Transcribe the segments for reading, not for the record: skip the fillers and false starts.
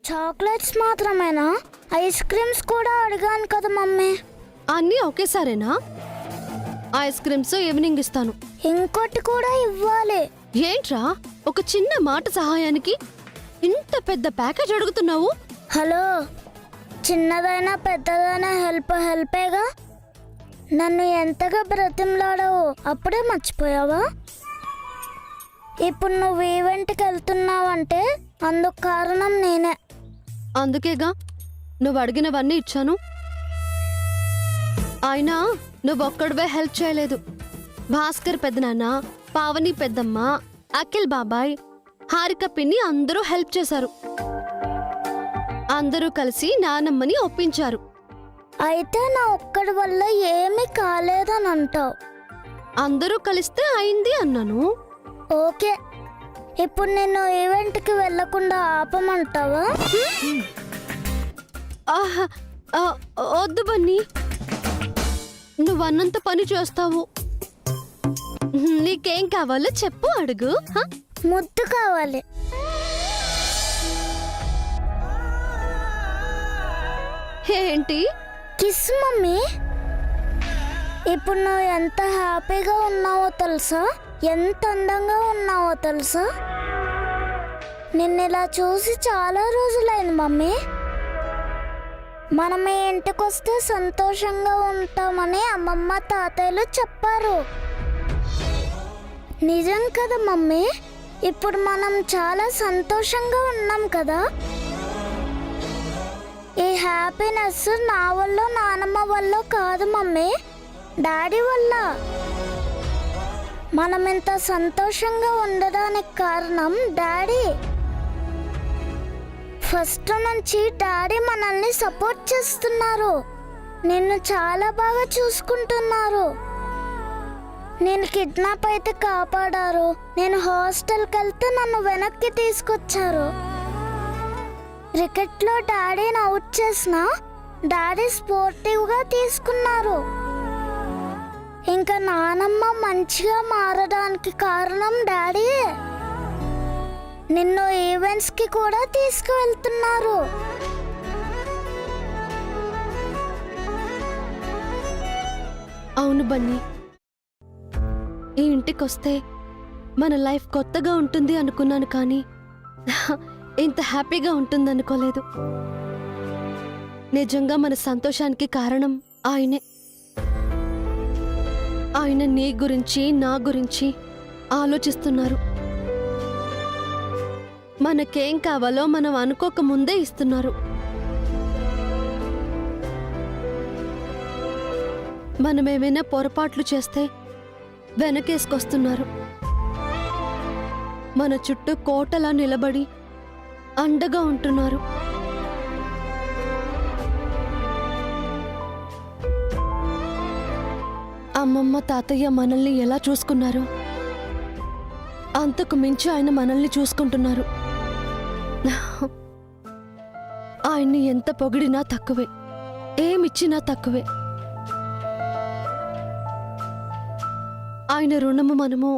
Chocolates మాత్రమేనా? Ice creams కూడా అడిగాను కదా మమ్మీ. అన్నీ ఒకేసారేనా? ఐస్ క్రీమ్స్ ఈవినింగ్ ఇస్తాను. ఇంకోటి కూడా ఇవ్వాలి. ఏంట్రా ఒక చిన్న మాట సహాయానికి ఇంత పెద్ద ప్యాకేజ్ అడుగుతున్నావు? హలో, చిన్నదైనా పెద్దదైనా హెల్పేగా. నన్ను ఎంతగా బ్రతిమలాడావు, అప్పుడే మర్చిపోయావా? ఇప్పుడు నువ్వు ఈవెంట్కి వెళ్తున్నావంటే అందుకు కారణం నేనే. అందుకేగా నువ్వు అడిగినవన్నీ ఇచ్చాను. అయినా నువ్వొక్కడివే హెల్ప్ చేయలేదు. భాస్కర్ పెద్దనాన్న, పావని పెద్దమ్మ, అఖిల్ బాబాయ్, హారిక పిన్ని అందరూ హెల్ప్ చేశారు. అందరూ కలిసి నానమ్మని ఒప్పించారు. అయితే నా ఒక్కడి వల్ల ఏమీ కాలేదని అంటావు. అందరూ కలిస్తే అయింది అన్నాను. ఓకే, ఇప్పుడు నిన్ను ఈవెంట్కి వెళ్ళకుండా ఆపమంటావా? ఆహా, వద్దు బన్నీ, నువ్వన్నంత పని చేస్తావు. నీకేం కావాలో చెప్పు, అడుగు. ముద్దు కావాలి. ఏంటి? Kiss mummy. ఇప్పుడు నువ్వు ఎంత హ్యాపీగా ఉన్నావో తెలుసా, ఎంత అందంగా ఉన్నావో తెలుసా. నిన్ను ఇలా చూసి చాలా రోజులైంది మమ్మీ. మనం ఈ ఇంటికి వస్తే సంతోషంగా ఉంటామని అమ్మమ్మ తాతయ్యలు చెప్పారు. నిజం కదా మమ్మీ? ఇప్పుడు మనం చాలా సంతోషంగా ఉన్నాం కదా. ఈ హ్యాపీనెస్ నా వల్ల నానమ్మ వల్ల కాదు మమ్మీ, డాడీ వల్ల. మనం ఇంత సంతోషంగా ఉండడానికి కారణం డాడీ. ఫస్ట్ నుంచి డాడీ మనల్ని సపోర్ట్ చేస్తున్నారు. నిన్ను చాలా బాగా చూసుకుంటున్నారు. నేను కిడ్నాప్ అయితే కాపాడారు. నేను హాస్టల్కి వెళ్తే నన్ను వెనక్కి తీసుకొచ్చారు. క్రికెట్లో డాడీని అవుట్ చేసిన డాడీ స్పోర్టివ్గా తీసుకున్నారు. ఇంకా నానమ్మ మంచిగా మారడానికి కారణం డాడీ. నిన్ను ఈవెంట్స్కి కూడా తీసుకువెళ్తున్నారు. అవును బన్నీ, ఈ ఇంటికొస్తే మన లైఫ్ కొత్తగా ఉంటుంది అనుకున్నాను, కానీ ఇంత హ్యాపీగా ఉంటుందనుకోలేదు. నిజంగా మన సంతోషానికి కారణం ఆయనే. ఆయన నీ గురించి నా గురించి ఆలోచిస్తున్నారు. మనకేం కావాలో మనం అనుకోక ముందే ఇస్తున్నారు. మనమేమైనా పొరపాట్లు చేస్తే వెనకేసుకొస్తున్నారు. మన చుట్టూ కోటలా నిలబడి అండగా ఉంటున్నారు. అమ్మమ్మ తాతయ్య మనల్ని ఎలా చూసుకున్నారు, అంతకు మించి ఆయన మనల్ని చూసుకుంటున్నారు. ఆయన్ని ఎంత పొగిడినా తక్కువే, ఏమిచ్చినా తక్కువే. ఆయన రుణము మనము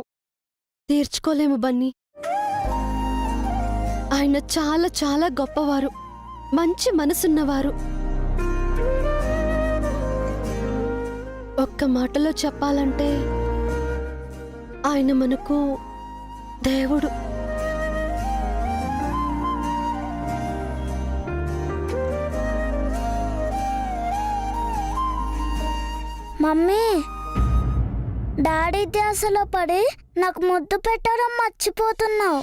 తీర్చుకోలేము బన్నీ. ఆయన చాలా చాలా గొప్పవారు, మంచి మనసున్నవారు. ఒక్క మాటలో చెప్పాలంటే ఆయన మనకు దేవుడు. మమ్మీ, డాడీ ధ్యాసలో పడి నాకు ముద్దు పెట్టడం మర్చిపోతున్నావు.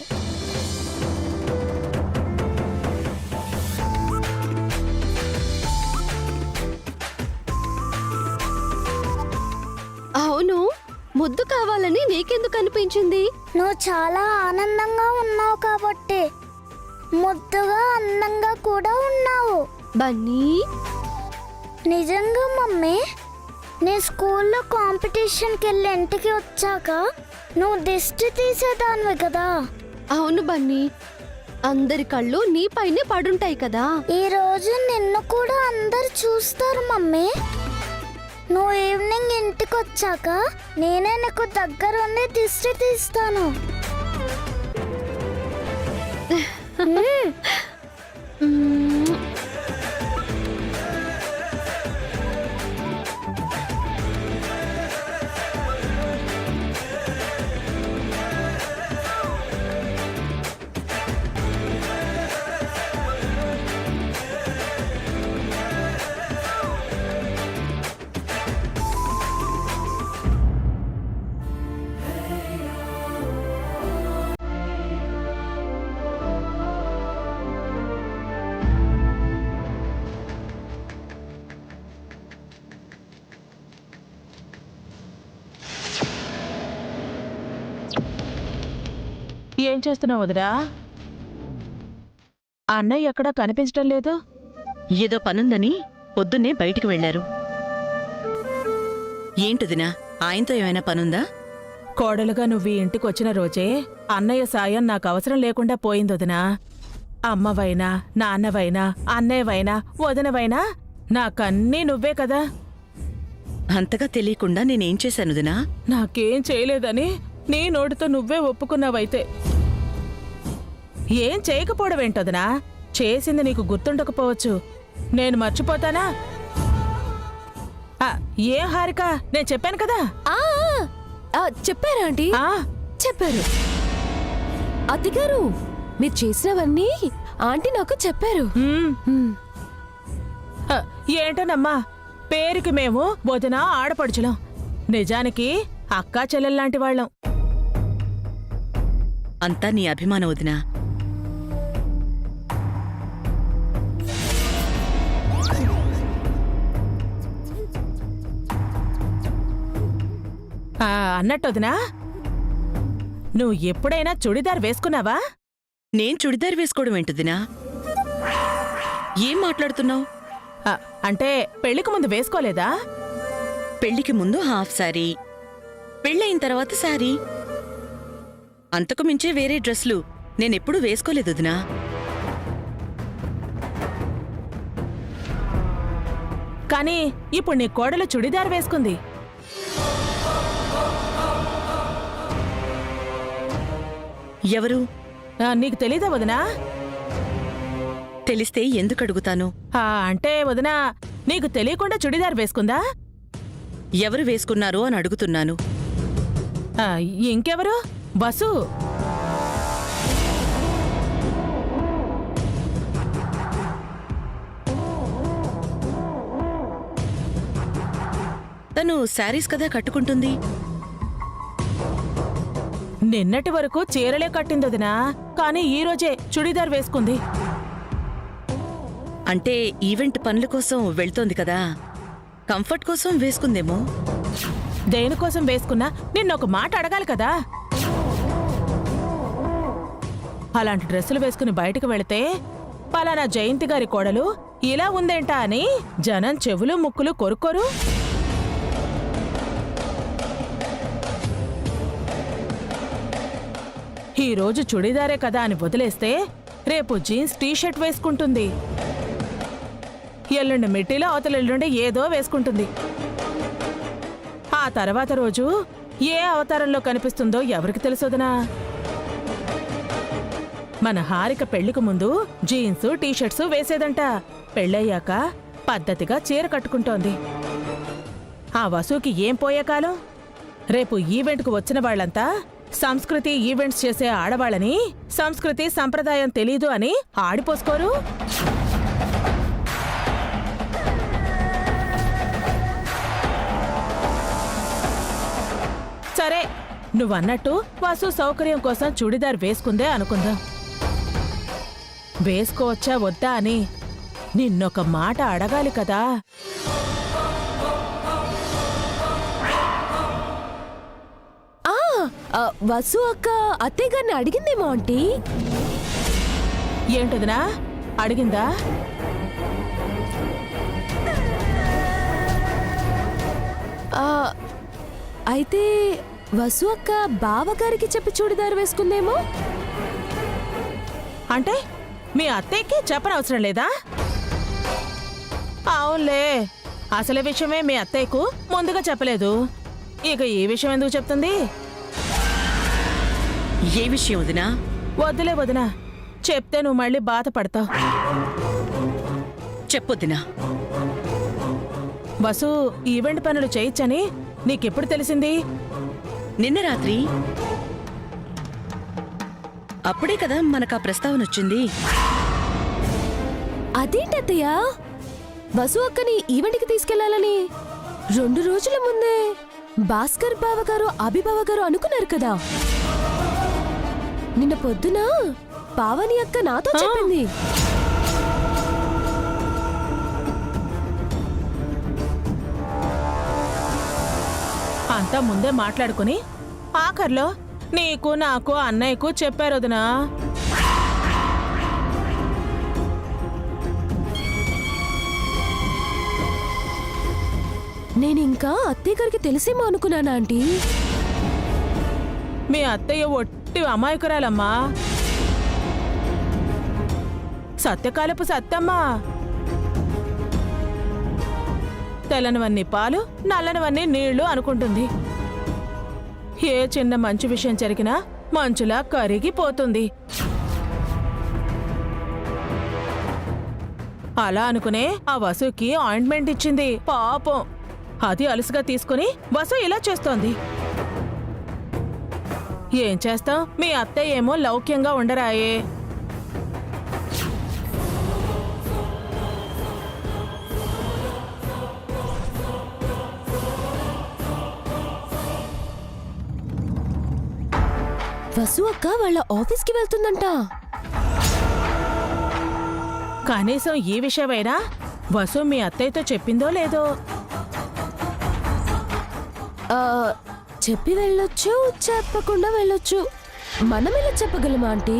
అవును, ముద్దు కావాలని నీకెందుకు అనిపించింది? నువ్వు చాలా ఆనందంగా ఉన్నావు కాబట్టి. ముద్దుగా అందంగా కూడా ఉన్నావు బన్నీ. నిజంగా మమ్మీ, నీ స్కూల్లో కాంపిటీషన్కి వెళ్ళి ఇంటికి వచ్చాక నువ్వు దిష్టి తీసేదానివి కదా. అవును బన్నీ, అందరి కళ్ళు నీపైనే పడుంటాయి కదా. ఈ రోజు నిన్ను కూడా అందరు చూస్తారు మమ్మీ. నువ్వు ఈవినింగ్ ఇంటికి వచ్చాక నేనే నీకు దగ్గరుండి దిష్టి తీస్తాను. ఏం చేస్తున్నావు వదినా? అన్నయ్య ఎక్కడా కనిపించడం లేదు. ఏదో పనుందని పొద్దున్నే బయటికి వెళ్లారు. ఏంటిదినా, ఆయనతో ఏమైనా పనుందా? కోడలుగా నువ్వు ఈ ఇంటికి వచ్చిన రోజే అన్నయ్య సాయం నాకు అవసరం లేకుండా పోయింది వదినా. అమ్మవైనా, నాన్నవైనా, అన్నయ్యవైనా, వదినవైనా నాకన్నీ నువ్వే కదా. అంతగా తెలియకుండా నేనేం చేశాను దినా? నాకేం చేయలేదని నీ నోటితో నువ్వే ఒప్పుకున్నావైతే ఏం చేయకపోవడం ఏంటోదనా? చేసింది నీకు గుర్తుండకపోవచ్చు, నేను మర్చిపోతానా? ఏం హారిక, నేను చెప్పాను కదా. చెప్పారా ఆంటీ? చెప్పారు అత్తగారు, మీరు చేసినవన్నీ ఆంటీ నాకు చెప్పారు. ఏంటోనమ్మా, పేరుకి మేము వదిన ఆడపడుచులం, నిజానికి అక్కా చెల్లెల్లాంటి వాళ్ళం. అంతా నీ అభిమానం వదినా. అన్నట్టు వదినా, నువ్వు ఎప్పుడైనా చుడిదార్ వేసుకున్నావా? నేను చుడిదార్ వేసుకోవడం ఏంటిదినా? ఏం మాట్లాడుతున్నావు? అంటే పెళ్లికి ముందు వేసుకోలేదా? పెళ్లికి ముందు హాఫ్ సారీ, పెళ్ళయిన తర్వాత సారీ, అంతకు మించే వేరే డ్రెస్లు నేనెప్పుడూ వేసుకోలేదు వదినా. కానీ ఇప్పుడు నీ కోడలు చుడిదార్ వేసుకుంది. ఎవరు? నీకు తెలీదా వదినా? తెలిస్తే ఎందుకు అడుగుతాను? అంటే వదినా, నీకు తెలియకుండా చుడిదార్ వేసుకుందా? ఎవరు వేసుకున్నారో అని అడుగుతున్నాను. ఇంకెవరు? వసు. తను శారీస్ కదా కట్టుకుంటుంది. నిన్నటి వరకు చీరలే కట్టిందొదినా, కానీ ఈరోజే చుడిదార్ వేసుకుంది. అంటే ఈవెంట్ పనుల కోసం వెళ్తోంది కదా, కంఫర్ట్ కోసం వేసుకుందేమో. దేనికోసం వేసుకున్నా నిన్నొక మాట అడగాలి కదా. అలాంటి డ్రెస్సులు వేసుకుని బయటకు వెళితే పలానా జయంతి గారి కోడలు ఇలా ఉందేంటా అని జనం చెవులు ముక్కులు కొరుక్కోరు. ఈ రోజు చుడీదారే కదా అని వదిలేస్తే రేపు జీన్స్ టీషర్ట్ వేసుకుంటుంది, ఎల్లుండి మిట్టిలో అవతల ఎల్లుండి ఏదో వేసుకుంటుంది. ఆ తర్వాత రోజు ఏ అవతారంలో కనిపిస్తుందో ఎవరికి తెలుసోదనా? మన హారిక పెళ్లికి ముందు జీన్స్ టీషర్ట్స్ వేసేదంట, పెళ్ళయ్యాక పద్ధతిగా చీర కట్టుకుంటోంది. ఆ వసుకి ఏం పోయే కాలం? రేపు ఈవెంట్కు వచ్చిన వాళ్ళంతా సంస్కృతి ఈవెంట్స్ చేసే ఆడవాళ్ళని సంస్కృతి సంప్రదాయం తెలీదు అని ఆడిపోసుకోరు. సరే, నువ్వన్నట్టు వసు సౌకర్యం కోసం చుడిదార్ వేసుకుందే అనుకుందాం. వేసుకోవచ్చా వద్దా అని నిన్నొక మాట అడగాలి కదా. వసు అక్క అత్తయ్య గారిని అడిగిందేమో ఆంటీ. ఏంటదినా, అడిగిందా? అయితే వసు అక్క బావగారికి చెప్పి చూడిదారు వేసుకుందేమో. అంటే మీ అత్తయ్యకి చెప్పనవసరం లేదా? అవునులే, అసలు విషయమే మీ అత్తయ్యకు ముందుగా చెప్పలేదు, ఇక ఈ విషయం ఎందుకు చెప్తుంది? ఏ విషయం వదినా? వద్దులే వదినా, చెప్తే నువ్వు మళ్ళీ బాధపడతావు. చెప్పొద్దినా. వసు ఈవెంట్ పనులు చేయొచ్చని నీకెప్పుడు తెలిసింది? నిన్న రాత్రి. అప్పుడే కదా మనకు ఆ ప్రస్తావన వచ్చింది. అదేంటత్తయ్య, వసు అక్కని ఈవెంట్కి తీసుకెళ్లాలని 2 రోజుల ముందే భాస్కర్ బావగారు అభిబావ గారు అనుకున్నారు కదా. నిన్న పొద్దున పావని అక్క నాతో చెప్పింది. అంతా ముందే మాట్లాడుకుని ఆఖర్లో నీకు నాకు అన్నయ్యకు చెప్పారు వదినా. నేనింకా అత్తయ్య గారికి తెలిసేమో అనుకున్నానా ఆంటీ. మీ అత్తయ్య ఒట్టి అమాయకురాలమ్మా, సత్యకాలపు సత్తమ్మా. తెల్లనివన్నీ పాలు, నల్లనివన్నీ నీళ్లు అనుకుంటుంది. ఏ చిన్న మంచి విషయం జరిగినా మంచులా కరిగిపోతుంది. అలా అనుకునే ఆ వసుకి ఆయింట్మెంట్ ఇచ్చింది పాపం. అది అలసుగా తీసుకుని వసు ఇలా చేస్తోంది. ఏం చేస్తాం, మీ అత్తయ్య ఏమో లౌక్యంగా ఉండరాయే. వసు అక్క వాళ్ళ ఆఫీస్కి వెళ్తుందంట. కనీసం ఈ విషయమైనా వసు మీ అత్తయ్యతో చెప్పిందో లేదో. ఆ, చెప్పి వెళ్ళొచ్చు, చెప్పకుండా వెళ్ళొచ్చు. మనం ఎలా చెప్పగలమా ఆంటీ?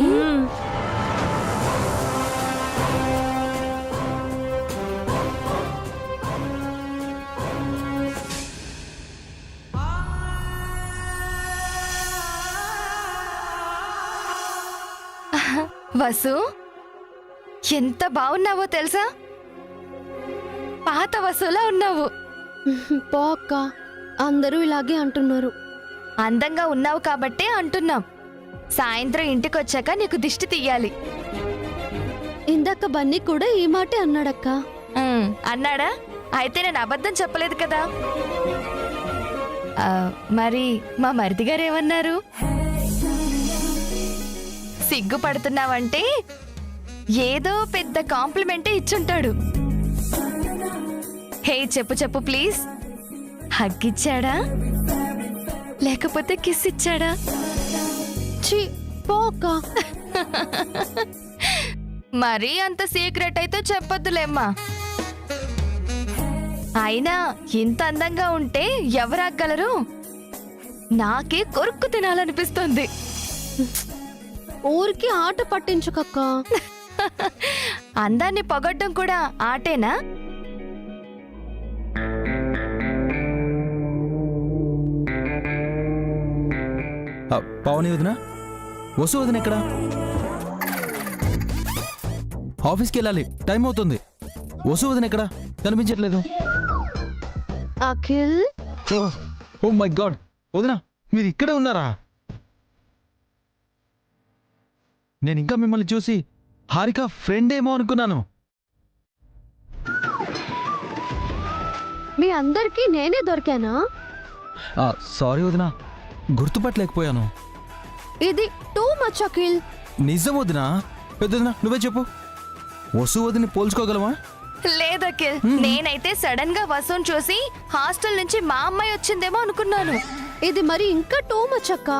వసు ఎంత బాగున్నావో తెలుసా? పాత వసులా ఉన్నావు. పో అక్క, అందరూ ఇలాగే అంటున్నారు. అందంగా ఉన్నావు కాబట్టే అంటున్నాం. సాయంత్రం ఇంటికొచ్చాక నీకు దిష్టి తీయాలి. ఇందాక బన్నీ కూడా ఈ మాటే అన్నాడక్క. అన్నాడా? అయితే నేను అబద్ధం చెప్పలేదు కదా. మరి మా మరిది గారు ఏమన్నారు? సిగ్గుపడుతున్నావంటే ఏదో పెద్ద కాంప్లిమెంటే ఇచ్చుంటాడు. హే చెప్పు చెప్పు ప్లీజ్. హగ్గిచ్చాడా లేకపోతే కిస్ ఇచ్చాడా? ఛీ, పో అక్క. మరీ అంత సీక్రెట్ అయితే చెప్పొద్దులేమ్మా. అయినా ఇంత అందంగా ఉంటే ఎవరాగలరు? నాకే కొరుక్కు తినాలనిపిస్తుంది. ఊరికి ఆట పట్టించుకక్క. అందాన్ని పొగడ్డం కూడా ఆటేనా? పావని వదిన, వసు వదిన ఎక్కడ? ఆఫీస్కి వెళ్ళాలి, టైం అవుతుంది. వసు వదిన ఎక్కడ? కనిపించట్లేదు. అఖిల్, ఓ మై గాడ్, వదిన మీరు ఇక్కడే ఉన్నారా? నేను ఇంకా మిమ్మల్ని చూసి హారిక ఫ్రెండ్ ఏమో అనుకున్నాను. మీ అందరికీ నేనే దొరికానా? సారీ వదిన, గుర్తుపట్టలేకపోయాను. ఇది టూ మచ్ అఖిల్. నిజం వదిన. పెద్దదిన నువ్వే చెప్పు, వసు వదిని పోల్చుకోగలవా? లేదకిల్, నేనైతే సడన్ గా వసుని చూసి హాస్టల్ నుంచి మా అమ్మాయి వచ్చిందేమో అనుకున్నాను. ఇది మరి ఇంకా టూ మచ్ అక్క.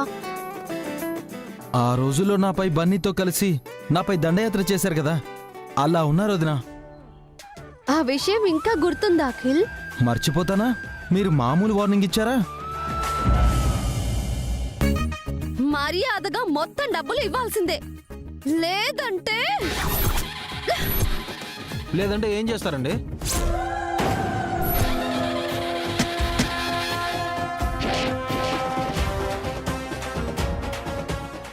ఆ రోజుల్లో నాపై బన్నీతో కలిసి నాపై దండయాత్ర చేశారు కదా, అలా ఉన్నారు వదిన. ఆ విషయం ఇంకా గుర్తుందా అఖిల్? మర్చిపోతానా? మీరు మామూలు వార్నింగ్ ఇచ్చారా? మర్యాదగా మొత్తం డబ్బులు ఇవ్వాల్సిందే, లేదంటే లేదంటే ఏం చేస్తారండి?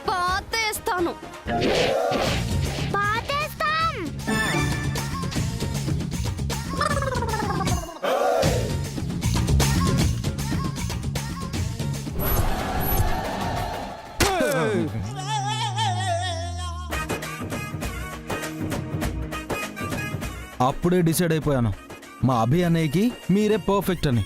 పాతేస్తాను. పాతేస్తాం. అప్పుడే డిసైడ్ అయిపోయాను, మా అభి అన్నయ్యకి మీరే పర్ఫెక్ట్ అని.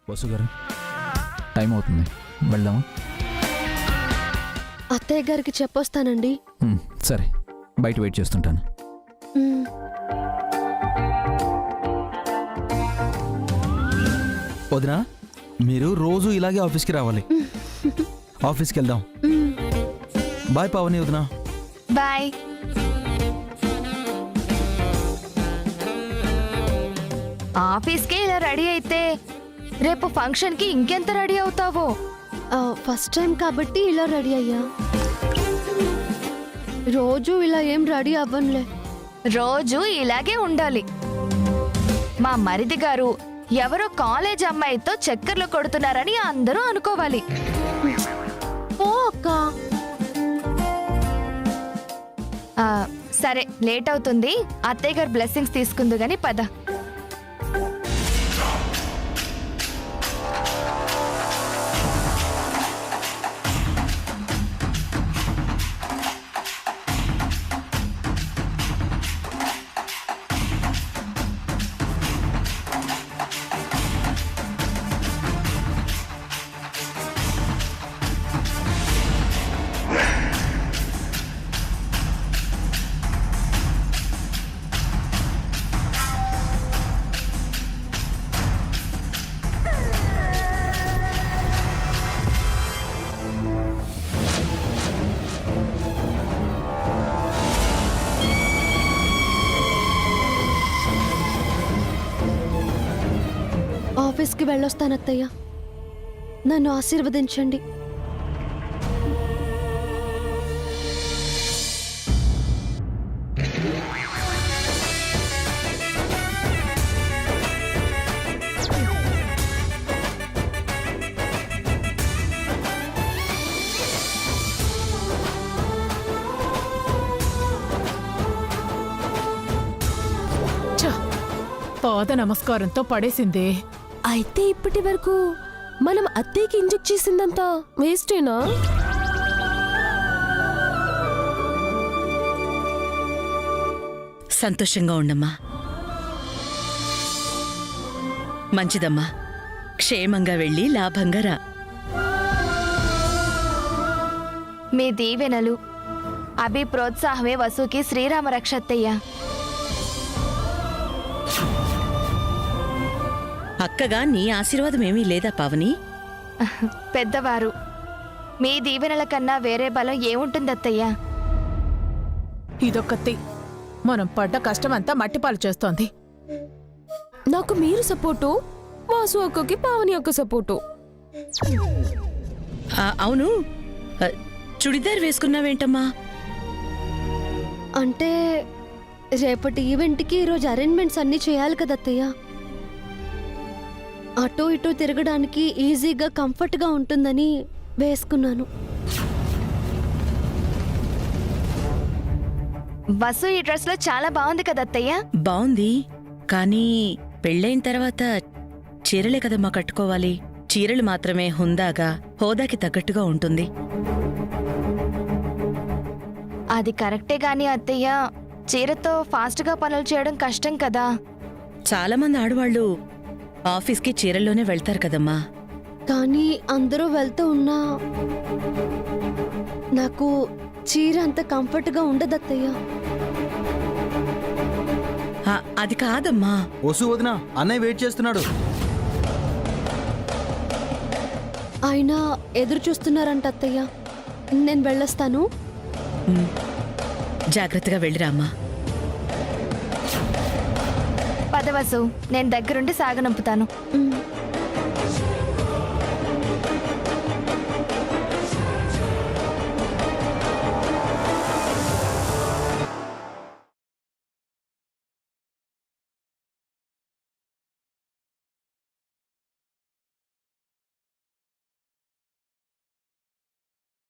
వసు గారు టైం అవుతుంది, వెళ్దామా? అత్తయ్య గారికి చెప్పొస్తానండి. సరే, బయట వెయిట్ చేస్తుంటాను. మ్, వదినా, మీరు రోజు ఇలాగే ఆఫీస్కి రావాలి. ఆఫీస్కి వెళ్దాం. బాయ్ పావని వదినా. బాయ్. ఆఫీస్కే ఇలా రెడీ అయితే రేపు ఫంక్షన్కి ఇంకెంత రెడీ అవుతావో. ఫస్ట్ టైం కాబట్టి ఇలా రెడీ అయ్యా. రోజు ఇలా ఏం రెడీ అవ్వనులే. రోజు ఇలాగే ఉండాలి. మా మరిది గారు ఎవరో కాలేజ్ అమ్మాయితో చక్కర్లు కొడుతున్నారని అందరూ అనుకోవాలి. ఓ అక్క. ఆ, సరే లేట్ అవుతుంది, అత్తయ్య గారు బ్లెస్సింగ్స్ తీసుకుందు గాని పద. ఆఫీస్కి వెళ్ళొస్తాను అత్తయ్య. నన్ను ఆశీర్వదించండి. ఛ, పాద నమస్కారంతో పడేసింది. అయితే ఇప్పటి వరకు మనం అత్తయ్యకి ఇంజెక్ట్ చేసిందంతా వేస్టేనా? సంతోషంగా ఉండమ్మా. మంచిదమ్మా, క్షేమంగా వెళ్ళి లాభంగా రా. మీ దీవెనలు అభి ప్రోత్సాహమే వసుకి శ్రీరామ రక్షత్తయ్య. అక్కగా నీ ఆశీర్వాదం ఏమీ లేదా పావని? పెద్దవారు, మీ దీవెనల కన్నా వేరే బలం ఏముంటుంది అత్తయ్య? ఇదొక్కతి మనం పడ్డ కష్టమంతా మట్టిపాలు చేస్తోంది. నాకు మీరు సపోర్టు, వాసు అక్కకి పావని అక్క సపోర్టు. అవును, చుడిదార్ వేసుకున్నావేంటమ్మా? అంటే రేపటి ఈవెంట్కి ఈరోజు అరేంజ్మెంట్స్ అన్నీ చేయాలి కదా అత్తయ్య. అటు ఇటు తిరగడానికి ఈజీగా కంఫర్ట్గా ఉంటుందని వేసుకున్నాను. వసు ఈ డ్రెస్ లో చాలా బాగుంది కదా అత్తయ్య? బావుంది, కానీ పెళ్ళైన తర్వాత చీరలే కదమ్మా కట్టుకోవాలి. చీరలు మాత్రమే హుందాగా, హోదాకి తగ్గట్టుగా ఉంటుంది. అది కరెక్టే గాని అత్తయ్య, చీరతో ఫాస్ట్ గా పనులు చేయడం కష్టం కదా. చాలా మంది ఆడవాళ్ళు ఆఫీస్కి చీరల్లోనే వెళ్తారు కదమ్మా. కానీ అందరూ వెళ్తూ ఉన్నా నాకు చీర అంత కంఫర్ట్గా ఉండదు అత్తయ్య. అది కాదమ్మా. వసు వదినా, అన్నయ్య వెయిట్ చేస్తున్నాడు. ఆయన ఎదురు చూస్తున్నారంట అత్తయ్య. నేను వెళ్ళొస్తాను. జాగ్రత్తగా వెళ్ళిరామ్మా. పద వసు, నేను దగ్గరుండి సాగనంపుతాను. మ్.